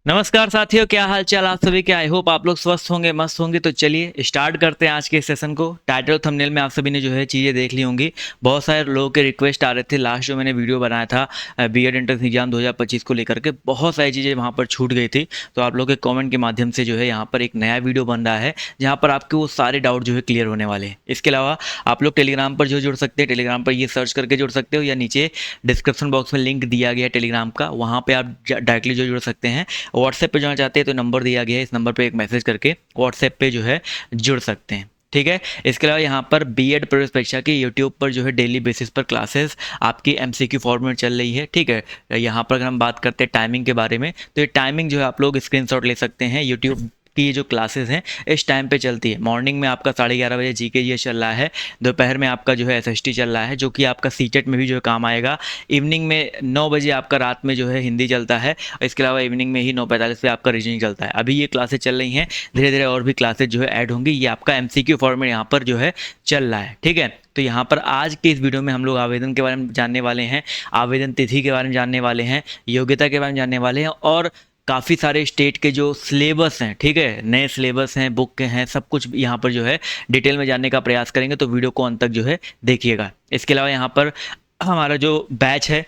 नमस्कार साथियों, क्या हाल चाल आप सभी के। आई होप आप लोग स्वस्थ होंगे, मस्त होंगे। तो चलिए स्टार्ट करते हैं आज के सेशन को। टाइटल थंबनेल में आप सभी ने जो है चीज़ें देख ली होंगी। बहुत सारे लोगों के रिक्वेस्ट आ रहे थे। लास्ट जो मैंने वीडियो बनाया था बीएड एंट्रेंस एग्जाम 2025 को लेकर के, बहुत सारी चीज़ें वहाँ पर छूट गई थी। तो आप लोगों के कॉमेंट के माध्यम से जो है यहाँ पर एक नया वीडियो बन रहा है, जहाँ पर आपके वो सारे डाउट जो है क्लियर होने वाले हैं। इसके अलावा आप लोग टेलीग्राम पर जो जुड़ सकते हैं, टेलीग्राम पर ये सर्च करके जुड़ सकते हो, या नीचे डिस्क्रिप्शन बॉक्स में लिंक दिया गया है टेलीग्राम का, वहाँ पर आप डायरेक्टली जो जुड़ सकते हैं। व्हाट्सएप पे जाना चाहते हैं तो नंबर दिया गया है, इस नंबर पे एक मैसेज करके व्हाट्सएप पे जो है जुड़ सकते हैं। ठीक है। इसके अलावा यहाँ पर बीएड प्रवेश परीक्षा की यूट्यूब पर जो है डेली बेसिस पर क्लासेस आपकी एमसीक्यू फॉर्मेट चल रही है। ठीक है। यहाँ पर अगर हम बात करते हैं टाइमिंग के बारे में, तो ये टाइमिंग जो है आप लोग स्क्रीनशॉट ले सकते हैं। यूट्यूब की ये जो क्लासेस हैं इस टाइम पे चलती है। मॉर्निंग में आपका 11:30 बजे जीके जीएस चल रहा है। दोपहर में आपका जो है एसएसटी चल रहा है, जो कि आपका सीटेट में भी जो है काम आएगा। इवनिंग में 9 बजे आपका रात में जो है हिंदी चलता है। इसके अलावा इवनिंग में ही 9:45 पे आपका रीजनिंग चलता है। अभी ये क्लासेस चल रही हैं, धीरे धीरे और भी क्लासेज जो है ऐड होंगी। ये आपका एमसीक्यू फॉर्मेट यहाँ पर जो है चल रहा है। ठीक है। तो यहाँ पर आज के इस वीडियो में हम लोग आवेदन के बारे में जानने वाले हैं, आवेदन तिथि के बारे में जानने वाले हैं, योग्यता के बारे में जानने वाले हैं, और काफ़ी सारे स्टेट के जो सिलेबस हैं, ठीक है, नए सिलेबस हैं, बुक के हैं, सब कुछ यहाँ पर जो है डिटेल में जानने का प्रयास करेंगे। तो वीडियो को अंत तक जो है देखिएगा। इसके अलावा यहाँ पर हमारा जो बैच है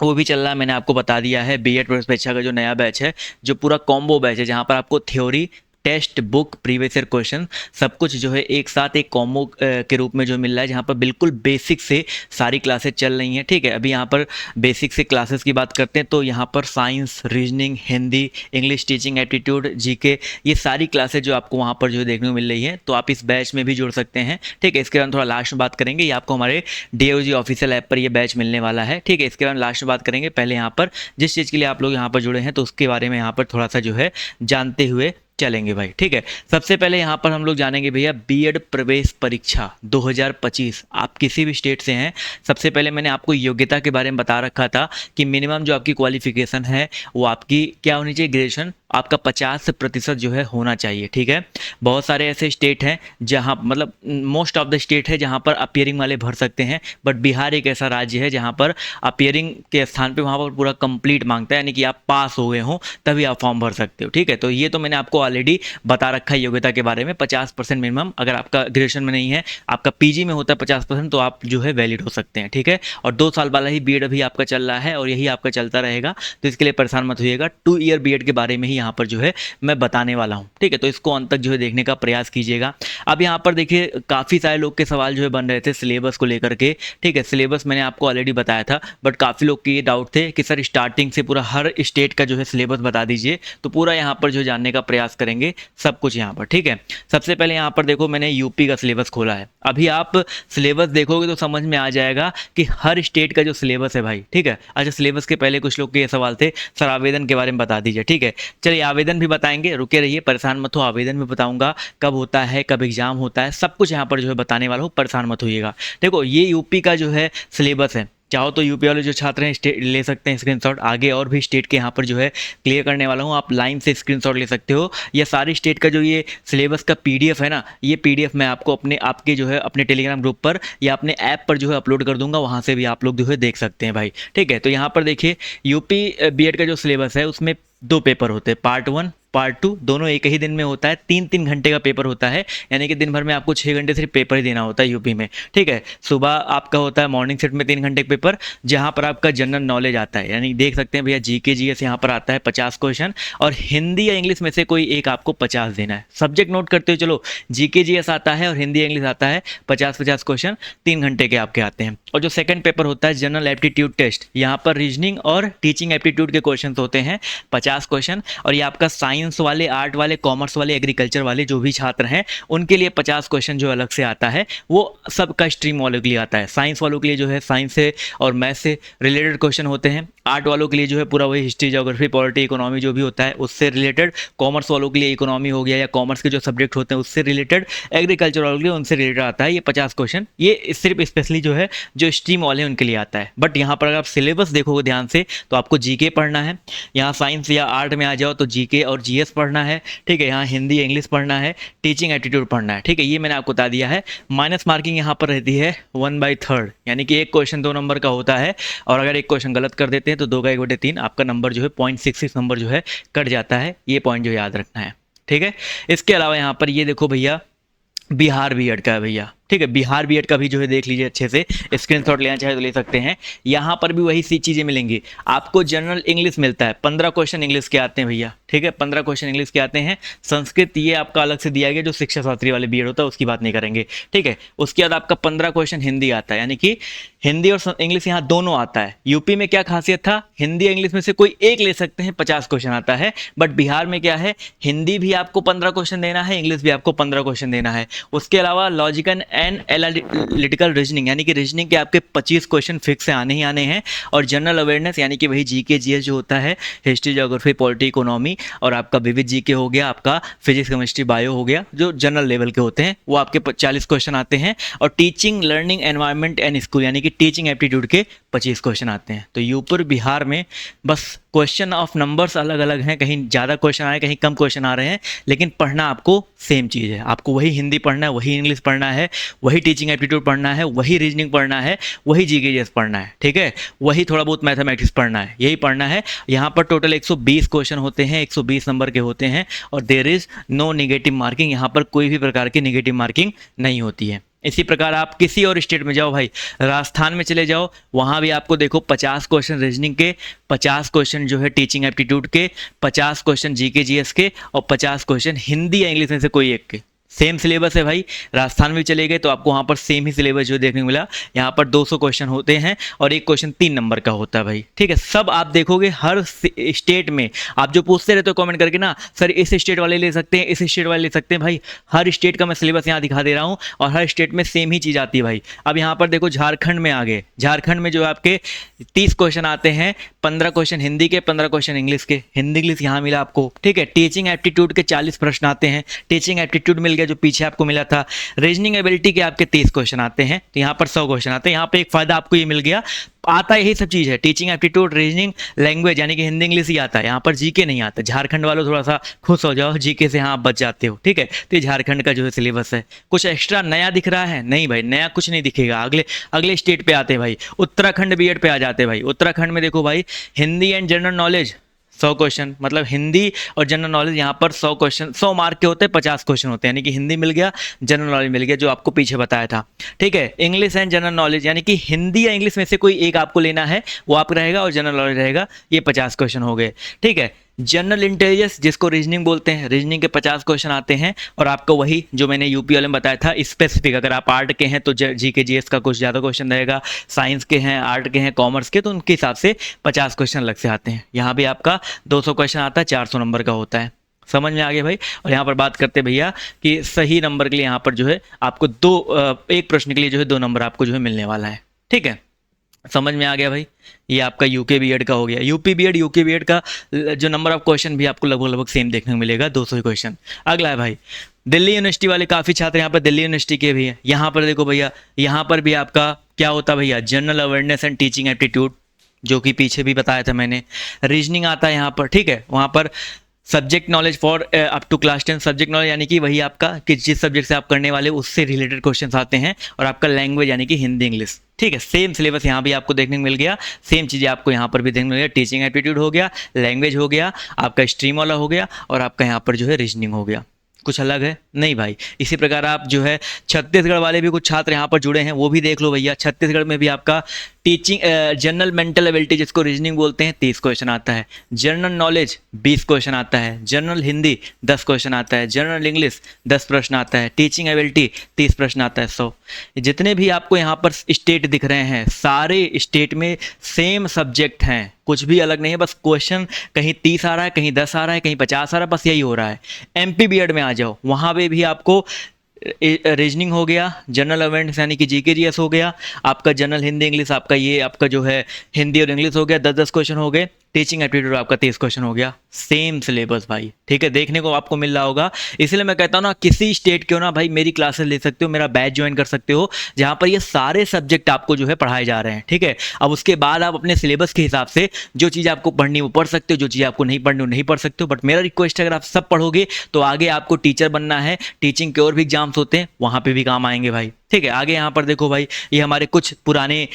वो भी चल रहा है। मैंने आपको बता दिया है बीएड प्रवेश परीक्षा का जो नया बैच है, जो पूरा कॉम्बो बैच है, जहाँ पर आपको theory, test book, previous year question, सब कुछ जो है एक साथ एक कॉम्बो के रूप में जो मिल रहा है, जहाँ पर बिल्कुल बेसिक से सारी क्लासेस चल रही हैं। ठीक है। अभी यहाँ पर बेसिक से क्लासेस की बात करते हैं तो यहाँ पर science, reasoning, Hindi, English teaching aptitude, GK, ये सारी क्लासेस जो आपको वहाँ पर जो देखने को मिल रही है। तो आप इस बैच में भी जुड़ सकते हैं। ठीक है। इसके बाद थोड़ा लास्ट में बात करेंगे, ये आपको हमारे DOG ऑफिशियल ऐप पर ये बैच मिलने वाला है। ठीक है। इसके बाद लास्ट में बात करेंगे। पहले यहाँ पर जिस चीज़ के लिए आप लोग यहाँ पर जुड़े हैं तो उसके बारे में यहाँ पर थोड़ा सा जो है जानते हुए चलेंगे भाई। ठीक है। सबसे पहले यहाँ पर हम लोग जानेंगे भैया बीएड प्रवेश परीक्षा 2025। आप किसी भी स्टेट से हैं, सबसे पहले मैंने आपको योग्यता के बारे में बता रखा था कि मिनिमम जो आपकी क्वालिफिकेशन है वो आपकी क्या होनी चाहिए, ग्रेजुएशन आपका 50% जो है होना चाहिए। ठीक है। बहुत सारे ऐसे स्टेट हैं जहाँ मतलब मोस्ट ऑफ द स्टेट है जहाँ पर अपियरिंग वाले भर सकते हैं, बट बिहार एक ऐसा राज्य है जहाँ पर अपियरिंग के स्थान पे वहाँ पर पूरा कंप्लीट मांगता है, यानी कि आप पास हो गए हों तभी आप फॉर्म भर सकते हो। ठीक है। तो ये तो मैंने आपको ऑलरेडी बता रखा है योग्यता के बारे में। 50% मिनिमम, अगर आपका ग्रेजुएशन में नहीं है, आपका पीजी में होता है 50%, तो आप जो है वैलिड हो सकते हैं। ठीक है। और 2 साल वाला ही बीएड अभी आपका चल रहा है और यही आपका चलता रहेगा, तो इसके लिए परेशान मत होइएगा। 2 ईयर बीएड के बारे में ही यहाँ पर जो है मैं बताने वाला हूँ। ठीक है। तो इसको अंत तक जो है देखने का प्रयास कीजिएगा। अब यहाँ पर देखिए काफ़ी सारे लोग के सवाल जो है बन रहे थे सिलेबस को लेकर के। ठीक है। सिलेबस मैंने आपको ऑलरेडी बताया था, बट काफ़ी लोग के ये डाउट थे कि सर स्टार्टिंग से पूरा हर स्टेट का जो है सिलेबस बता दीजिए। तो पूरा यहाँ पर जो जानने का प्रयास करेंगे सब कुछ यहाँ पर। ठीक है। सबसे पहले यहाँ पर देखो, मैंने यूपी का सिलेबस खोला है। अभी आप सिलेबस देखोगे तो समझ में आ जाएगा कि हर स्टेट का जो सिलेबस है भाई। ठीक है। अच्छा, सिलेबस के पहले कुछ लोग के ये सवाल थे, सर आवेदन के बारे में बता दीजिए। ठीक है। चलिए आवेदन भी बताएंगे, रुके रहिए, परेशान मत हो। आवेदन भी बताऊंगा कब होता है, कब एग्जाम होता है, सब कुछ यहाँ पर जो है बताने वाला हूँ, परेशान मत होइएगा। देखो ये यूपी का जो है सिलेबस है, चाहो तो यूपी वाले जो छात्र हैं स्टेट ले सकते हैं स्क्रीनशॉट। आगे और भी स्टेट के यहाँ पर जो है क्लियर करने वाला हूँ, आप लाइन से स्क्रीनशॉट ले सकते हो। या सारी स्टेट का जो ये सिलेबस का पीडीएफ है ना, ये पीडीएफ मैं आपको आपके जो है अपने टेलीग्राम ग्रुप पर या अपने ऐप पर जो है अपलोड कर दूंगा, वहाँ से भी आप लोग जो है देख सकते हैं भाई। ठीक है। तो यहाँ पर देखिए यूपी बीएड का जो सिलेबस है उसमें 2 पेपर होते हैं, पार्ट 1 पार्ट 2, दोनों एक ही दिन में होता है। 3-3 घंटे का पेपर होता है, यानी कि दिन भर में आपको 6 घंटे सिर्फ पेपर ही देना होता है यूपी में। ठीक है। सुबह आपका होता है मॉर्निंग सेट में 3 घंटे का पेपर, जहां पर आपका जनरल नॉलेज आता है, यानी देख सकते हैं भैया जीके जीएस यहाँ पर आता है 50 क्वेश्चन, और हिंदी या इंग्लिश में से कोई एक आपको 50 देना है। सब्जेक्ट नोट करते हो चलो, जीके जीएस आता है और हिंदी इंग्लिश आता है, 50-50 क्वेश्चन 3 घंटे के आपके आते हैं। और जो सेकंड पेपर होता है जनरल एप्टीट्यूड टेस्ट, यहाँ पर रीजनिंग और टीचिंग एप्टीट्यूड के क्वेश्चन होते हैं 50 क्वेश्चन। और ये आपका साइंस वाले, आर्ट वाले, कॉमर्स वाले, एग्रीकल्चर वाले जो भी छात्र हैं उनके लिए 50 क्वेश्चन जो अलग से आता है, वो सबका स्ट्रीम वालों के लिए आता है। साइंस वालों के लिए जो है साइंस से और मैथ से रिलेटेड क्वेश्चन होते हैं। आर्ट वालों के लिए जो है पूरा वही हिस्ट्री, ज्योग्राफी, पॉलिटी, इकोनॉमी जो भी होता है उससे रिलेटेड। कॉमर्स वालों के लिए इकोनॉमी हो गया या कॉमर्स के जो सब्जेक्ट होते हैं उससे रिलेटेड। एग्रीकल्चर वालों के लिए उनसे रिलेटेड आता है ये 50 क्वेश्चन। ये सिर्फ स्पेशली जो है जो स्ट्रीम वाले हैं उनके लिए आता है। बट यहाँ पर अगर आप सिलेबस देखोगे ध्यान से तो आपको जीके पढ़ना है। यहाँ साइंस या आर्ट में आ जाओ तो जीके और जीएस पढ़ना है। ठीक है। यहाँ हिंदी इंग्लिश पढ़ना है, टीचिंग एप्टीट्यूड पढ़ना है। ठीक है। ये मैंने आपको बता दिया है। माइनस मार्किंग यहाँ पर रहती है 1/3, यानी कि एक क्वेश्चन 2 नंबर का होता है, और अगर एक क्वेश्चन गलत कर देते हैं तो 2 का 1/3 आपका नंबर जो है 0.66 नंबर जो है कट जाता है। ये पॉइंट जो याद रखना है, ठीक है। इसके अलावा यहाँ पर ये देखो भैया बिहार बीएड का है भैया, ठीक है। बिहार बीएड का भी जो है देख लीजिए अच्छे से, स्क्रीनशॉट लेना चाहे तो ले सकते हैं। यहाँ पर भी वही सी चीज़ें मिलेंगी आपको। जनरल इंग्लिश मिलता है, 15 क्वेश्चन इंग्लिश के आते हैं भैया, ठीक है। 15 क्वेश्चन इंग्लिश के आते हैं। संस्कृत ये आपका अलग से दिया गया, जो शिक्षा शास्त्री वाले बीएड होता है उसकी बात नहीं करेंगे, ठीक है। उसके बाद आपका 15 क्वेश्चन हिंदी आता है, यानी कि हिंदी और इंग्लिश यहाँ दोनों आता है। यूपी में क्या खासियत था, हिंदी या इंग्लिश में से कोई एक ले सकते हैं, 50 क्वेश्चन आता है। बट बिहार में क्या है, हिंदी भी आपको 15 क्वेश्चन देना है, इंग्लिश भी आपको 15 क्वेश्चन देना है। उसके अलावा लॉजिकल एंड एनालिटिकल रीजनिंग, यानी कि रीजनिंग के आपके 25 क्वेश्चन फिक्स से आने ही आने हैं। और जनरल अवेयरनेस, यानी कि वही जीके जीएस जो होता है, हिस्ट्री ज्योग्राफी पॉलिटी इकोनॉमी, और आपका विविध जीके हो गया, आपका फिजिक्स केमिस्ट्री बायो हो गया, जो जनरल लेवल के होते हैं, वो आपके 40 क्वेश्चन आते हैं। और teaching learning environment and school, यानी कि टीचिंग एप्टीट्यूड के 25 क्वेश्चन आते हैं। तो यूपी बिहार में बस क्वेश्चन ऑफ नंबर्स अलग अलग हैं, कहीं ज़्यादा क्वेश्चन आ रहे हैं, कहीं कम क्वेश्चन आ रहे हैं, लेकिन पढ़ना आपको सेम चीज़ है। आपको वही हिंदी पढ़ना है, वही इंग्लिश पढ़ना है, वही टीचिंग एप्टीट्यूड पढ़ना है, वही रीजनिंग पढ़ना है, वही जीके जीएस पढ़ना है, ठीक है। वही थोड़ा बहुत मैथमेटिक्स पढ़ना है, यही पढ़ना है। यहाँ पर टोटल 120 क्वेश्चन होते हैं, 120 नंबर के होते हैं। और there is no negative marking, यहाँ पर कोई भी प्रकार की निगेटिव मार्किंग नहीं होती है। इसी प्रकार आप किसी और स्टेट में जाओ भाई, राजस्थान में चले जाओ, वहाँ भी आपको देखो 50 क्वेश्चन रीजनिंग के, 50 क्वेश्चन जो है टीचिंग एप्टीट्यूड के, 50 क्वेश्चन जीके जीएस के, और 50 क्वेश्चन हिंदी या इंग्लिश में से कोई एक के। सेम सिलेबस है भाई। राजस्थान में भी चले गए तो आपको वहाँ पर सेम ही सिलेबस जो देखने को मिला। यहाँ पर 200 क्वेश्चन होते हैं और एक क्वेश्चन 3 नंबर का होता है भाई, ठीक है। सब आप देखोगे हर स्टेट में। आप जो पूछते रहते हो कमेंट करके ना, सर इस स्टेट वाले ले सकते हैं, इस स्टेट वाले ले सकते हैं, भाई हर स्टेट का मैं सिलेबस यहाँ दिखा दे रहा हूँ और हर स्टेट में सेम ही चीज़ आती है भाई। अब यहाँ पर देखो झारखंड में आ गए, झारखंड में जो आपके 30 क्वेश्चन आते हैं, 15 क्वेश्चन हिंदी के, 15 क्वेश्चन इंग्लिश के। हिंदी इंग्लिश यहाँ मिला आपको, ठीक है। टीचिंग एप्टीट्यूड के 40 प्रश्न आते हैं, टीचिंग एप्टीट्यूड मिल गया जो पीछे आपको मिला था। रीजनिंग एबिलिटी के आपके 30 क्वेश्चन आते हैं, तो यहाँ पर 100 क्वेश्चन आते हैं। यहाँ पे एक फायदा आपको ये मिल गया, आता यही सब चीज़ है, टीचिंग एप्टीट्यूड, रीजनिंग, लैंग्वेज, यानी कि हिंदी इंग्लिश ही आता है। यहाँ पर जीके नहीं आता। झारखंड वालों थोड़ा सा खुश हो जाओ, जीके से हाँ आप बच जाते हो, ठीक है। तो ये झारखंड का जो है सिलेबस है। कुछ एक्स्ट्रा नया दिख रहा है? नहीं भाई, नया कुछ नहीं दिखेगा। अगले अगले स्टेट पे आते हैं भाई, उत्तराखंड बीएड पे आ जाते हैं भाई। उत्तराखंड में देखो भाई, Hindi and general knowledge 100 question, मतलब हिंदी और जनरल नॉलेज यहाँ पर 100 क्वेश्चन, 100 मार्क के होते हैं, 50 क्वेश्चन होते हैं, यानी कि हिंदी मिल गया, जनरल नॉलेज मिल गया, जो आपको पीछे बताया था, ठीक है। इंग्लिश एंड जनरल नॉलेज, यानी कि हिंदी या इंग्लिश में से कोई एक आपको लेना है, वो आपका रहेगा, और जनरल नॉलेज रहेगा। ये 50 क्वेश्चन हो गए, ठीक है। जनरल इंटेलिजेंस, जिसको रीजनिंग बोलते हैं, रीजनिंग के 50 क्वेश्चन आते हैं। और आपको वही जो मैंने यूपी वाले में बताया था, स्पेसिफिक, अगर आप आर्ट के हैं तो जीके जीएस का कुछ ज़्यादा क्वेश्चन रहेगा, साइंस के हैं, आर्ट के हैं, कॉमर्स के, तो उनके हिसाब से 50 क्वेश्चन अलग से आते हैं। यहाँ भी आपका 200 क्वेश्चन आता है, 400 नंबर का होता है। समझ में आ गया भाई। और यहाँ पर बात करते हैं भैया कि सही नंबर के लिए यहाँ पर जो है आपको एक प्रश्न के लिए जो है 2 नंबर आपको जो है मिलने वाला है, ठीक है। समझ में आ गया भाई। ये आपका यूके बीएड का हो गया। यूपी बीएड, यूके बीएड का जो नंबर ऑफ क्वेश्चन भी आपको लगभग लगभग सेम देखने को मिलेगा, 200 क्वेश्चन। अगला है भाई दिल्ली यूनिवर्सिटी वाले, काफ़ी छात्र यहाँ पर दिल्ली यूनिवर्सिटी के भी हैं। यहाँ पर देखो भैया, यहाँ पर भी आपका क्या होता है भैया, general awareness and teaching aptitude, जो कि पीछे भी बताया था मैंने। रीजनिंग आता है यहाँ पर, ठीक है। वहाँ पर subject knowledge for up to class 10, subject knowledge यानी कि वही आपका कि जिस सब्जेक्ट से आप करने वाले उससे रिलेटेड क्वेश्चंस आते हैं। और आपका लैंग्वेज यानी कि हिंदी इंग्लिश, ठीक है। सेम सिलेबस यहाँ भी आपको देखने को मिल गया, सेम चीज़ें आपको यहाँ पर भी देखने को मिल गया। टीचिंग एप्टीट्यूड हो गया, लैंग्वेज हो गया, आपका स्ट्रीम वाला हो गया, और आपका यहाँ पर जो है रीजनिंग हो गया। कुछ अलग है नहीं भाई। इसी प्रकार आप जो है छत्तीसगढ़ वाले भी कुछ छात्र यहाँ पर जुड़े हैं, वो भी देख लो भैया। छत्तीसगढ़ में भी आपका टीचिंग जनरल मेंटल एबिलिटी, जिसको रीजनिंग बोलते हैं, 30 क्वेश्चन आता है। जनरल नॉलेज 20 क्वेश्चन आता है। जनरल हिंदी 10 क्वेश्चन आता है। जनरल इंग्लिश 10 प्रश्न आता है। टीचिंग एबिलिटी 30 प्रश्न आता है। 100 जितने भी आपको यहाँ पर स्टेट दिख रहे हैं, सारे स्टेट में सेम सब्जेक्ट हैं, कुछ भी अलग नहीं है। बस क्वेश्चन कहीं 30 आ रहा है, कहीं 10 आ रहा है, कहीं 50 आ रहा है, बस यही हो रहा है। एमपी बीएड में आ जाओ, वहाँ पे भी आपको रीजनिंग हो गया, जनरल अवेयरनेस यानी कि जीके जीएस हो गया, आपका जनरल हिंदी इंग्लिश, आपका ये आपका जो है हिंदी और इंग्लिश हो गया, 10-10 क्वेश्चन हो गए। टीचिंग एप्टीट्यूड आपका 30 क्वेश्चन हो गया। सेम सिलेबस भाई, ठीक है, देखने को आपको मिल रहा होगा। इसलिए मैं कहता हूँ ना, किसी स्टेट के हो ना भाई, मेरी क्लासेस ले सकते हो, मेरा बैच ज्वाइन कर सकते हो, जहाँ पर ये सारे सब्जेक्ट आपको जो है पढ़ाए जा रहे हैं, ठीक है। अब उसके बाद आप अपने सिलेबस के हिसाब से जो चीज़ आपको पढ़नी वो पढ़ सकते हो, जो चीज़ आपको नहीं पढ़नी वो नहीं पढ़ सकते हो। बट मेरा रिक्वेस्ट है, अगर आप सब पढ़ोगे तो आगे आपको टीचर बनना है, टीचिंग के और भी एग्जाम्स होते हैं, वहाँ पर भी काम आएंगे भाई। ठीक है। आगे यहाँ पर देखो भाई, ये हमारे कुछ पुराने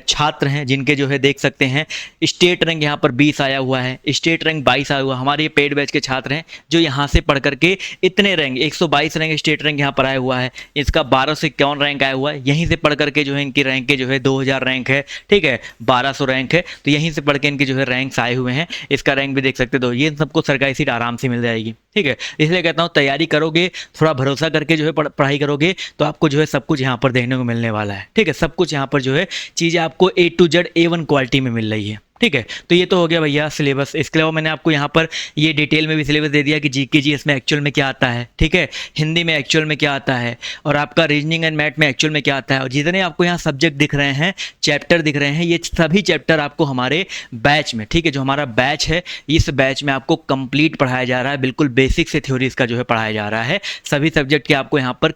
छात्र हैं जिनके जो है देख सकते हैं स्टेट रैंक यहाँ पर 20 आया हुआ है, स्टेट रैंक 22 आया हुआ है। हमारे ये पेड बैच के छात्र हैं जो यहाँ से पढ़ करके इतने रैंक 122 रैंक स्टेट रैंक यहाँ पर आया हुआ है, इसका 1251 रैंक आया हुआ है। यहीं से पढ़ करके जो है इनकी रैंक के जो है 2000 रैंक है, ठीक है, 1200 रैंक है, तो यहीं से पढ़ के इनके जो है रैंक्स आए हुए हैं। इसका रैंक भी देख सकते हो, ये सबको सरकारी सीट आराम से मिल जाएगी, ठीक है। इसलिए कहता हूँ तैयारी करोगे, थोड़ा भरोसा करके जो है पढ़ाई करोगे तो आपको जो है सब कुछ यहाँ पर देखने को मिलने वाला है, ठीक है। सब कुछ यहाँ पर जो है चीज़ें आपको A to Z A1 quality में मिल रही है, ठीक है। तो ये तो हो गया भैया सिलेबस। इसके अलावा मैंने आपको यहाँ पर ये डिटेल में भी सिलेबस दे दिया कि जीके जीएस में एक्चुअल में क्या आता है, ठीक है, हिंदी में एक्चुअल में क्या आता है, और आपका रीजनिंग एंड मैथ में एक्चुअल में क्या आता है। और जितने आपको यहाँ सब्जेक्ट दिख रहे हैं, चैप्टर दिख रहे हैं, ये सभी चैप्टर आपको हमारे बैच में, ठीक है, जो हमारा बैच है, इस बैच में आपको कंप्लीट पढ़ाया जा रहा है, बिल्कुल बेसिक से थ्योरी इसका जो है पढ़ाया जा रहा है। सभी सब्जेक्ट के आपको यहाँ पर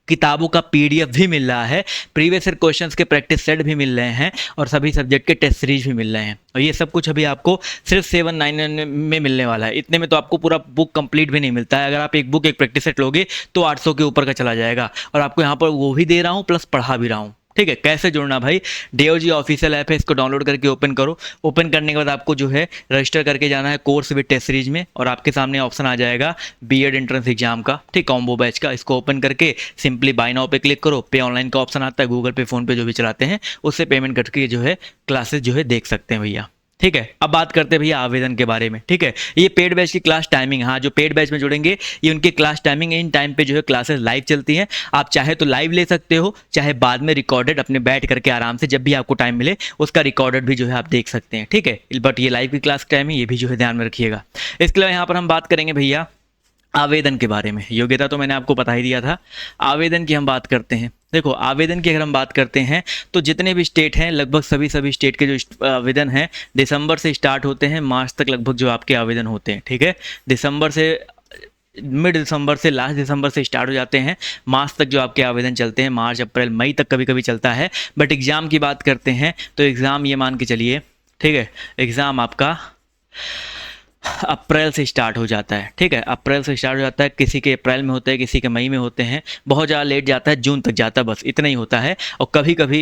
किताबों का पीडीएफ भी मिल रहा है, प्रीवियस ईयर क्वेश्चंस के प्रैक्टिस सेट भी मिल रहे हैं, और सभी सब्जेक्ट के टेस्ट सीरीज भी मिल रहे हैं। और ये सब कुछ अभी आपको सिर्फ 799 में मिलने वाला है। इतने में तो आपको पूरा बुक कंप्लीट भी नहीं मिलता है। अगर आप एक बुक एक प्रैक्टिस सेट लोगे तो 800 के ऊपर का चला जाएगा, और आपको यहाँ पर वो भी दे रहा हूँ प्लस पढ़ा भी रहा हूँ, ठीक है। कैसे जुड़ना भाई, DOG ऑफिशियल ऐप है, इसको डाउनलोड करके ओपन करो। ओपन करने के बाद आपको जो है रजिस्टर करके जाना है कोर्स विद टेस्ट सीरीज में, और आपके सामने ऑप्शन आ जाएगा बीएड एंट्रेंस एग्जाम का, ठीक, कॉम्बो बैच का। इसको ओपन करके सिंपली बाय नाउ पे क्लिक करो, पे ऑनलाइन का ऑप्शन आता है, गूगल पे फोन पे जो भी चलाते हैं उससे पेमेंट करके जो है क्लासेस जो है देख सकते हैं भैया, ठीक है। अब बात करते हैं भैया आवेदन के बारे में, ठीक है। ये पेड बैच की क्लास टाइमिंग, हाँ, जो पेड बैच में जुड़ेंगे ये उनकी क्लास टाइमिंग, इन टाइम पे जो है क्लासेस लाइव चलती हैं। आप चाहे तो लाइव ले सकते हो, चाहे बाद में रिकॉर्डेड अपने बैठ करके आराम से जब भी आपको टाइम मिले उसका रिकॉर्डेड भी जो है आप देख सकते हैं, ठीक है। बट ये लाइव की क्लास टाइमिंग ये भी जो है ध्यान में रखिएगा। इसके अलावा यहाँ पर हम बात करेंगे भैया आवेदन के बारे में। योग्यता तो मैंने आपको बता ही दिया था, आवेदन की हम बात करते हैं। देखो आवेदन की अगर हम बात करते हैं तो जितने भी स्टेट हैं लगभग सभी स्टेट के जो आवेदन हैं दिसंबर से स्टार्ट होते हैं, मार्च तक लगभग जो आपके आवेदन होते हैं, ठीक है। दिसंबर से मिड दिसंबर से लास्ट दिसंबर से स्टार्ट हो जाते हैं, मार्च तक जो आपके आवेदन चलते हैं, मार्च अप्रैल मई तक कभी कभी चलता है। बट एग्ज़ाम की बात करते हैं तो एग्ज़ाम ये मान के चलिए, ठीक है, एग्ज़ाम आपका अप्रैल से स्टार्ट हो जाता है, ठीक है, अप्रैल से स्टार्ट हो जाता है। किसी के अप्रैल में होते हैं, किसी के मई में होते हैं, बहुत ज़्यादा लेट जाता है, जून तक जाता है, बस इतना ही होता है। और कभी कभी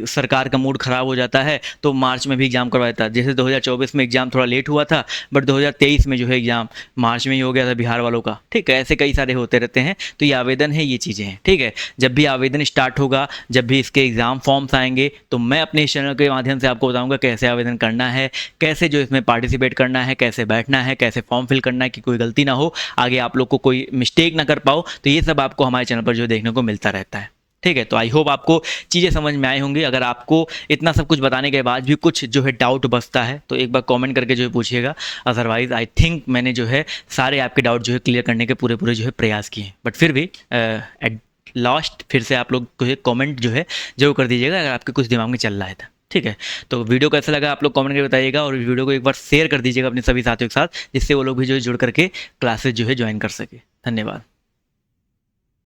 सरकार का मूड ख़राब हो जाता है तो मार्च में भी एग्ज़ाम करवा देता है। जैसे 2024 में एग्ज़ाम थोड़ा लेट हुआ था, बट 2023 में जो है एग्ज़ाम मार्च में ही हो गया था बिहार वालों का, ठीक है। ऐसे कई सारे होते रहते हैं। तो ये आवेदन है, ये चीज़ें हैं, ठीक है। जब भी आवेदन स्टार्ट होगा, जब भी इसके एग्ज़ाम फॉर्म्स आएंगे तो मैं अपने इस चैनल के माध्यम से आपको बताऊँगा कैसे आवेदन करना है, कैसे जो इसमें पार्टिसिपेट करना है, कैसे बैठना है, कैसे फॉर्म फिल करना है कि कोई गलती ना हो, आगे आप लोग को कोई मिस्टेक ना कर पाओ। तो ये सब आपको हमारे चैनल पर जो देखने को मिलता रहता है, ठीक है। तो आई होप आपको चीज़ें समझ में आई होंगी। अगर आपको इतना सब कुछ बताने के बाद भी कुछ जो है डाउट बचता है तो एक बार कमेंट करके जो है पूछिएगा। अदरवाइज आई थिंक मैंने जो है सारे आपके डाउट जो है क्लियर करने के पूरे जो है प्रयास किए हैं। बट फिर भी एट लास्ट फिर से आप लोग को कमेंट जो है जरूर कर दीजिएगा अगर आपके कुछ दिमाग में चल रहा है था, ठीक है। तो वीडियो कैसा लगा आप लोग कमेंट करके बताइएगा, और वीडियो को एक बार शेयर कर दीजिएगा अपने सभी साथियों के साथ, जिससे वो लोग भी जो है जुड़ करके क्लासेस जो है ज्वाइन कर सके। धन्यवाद।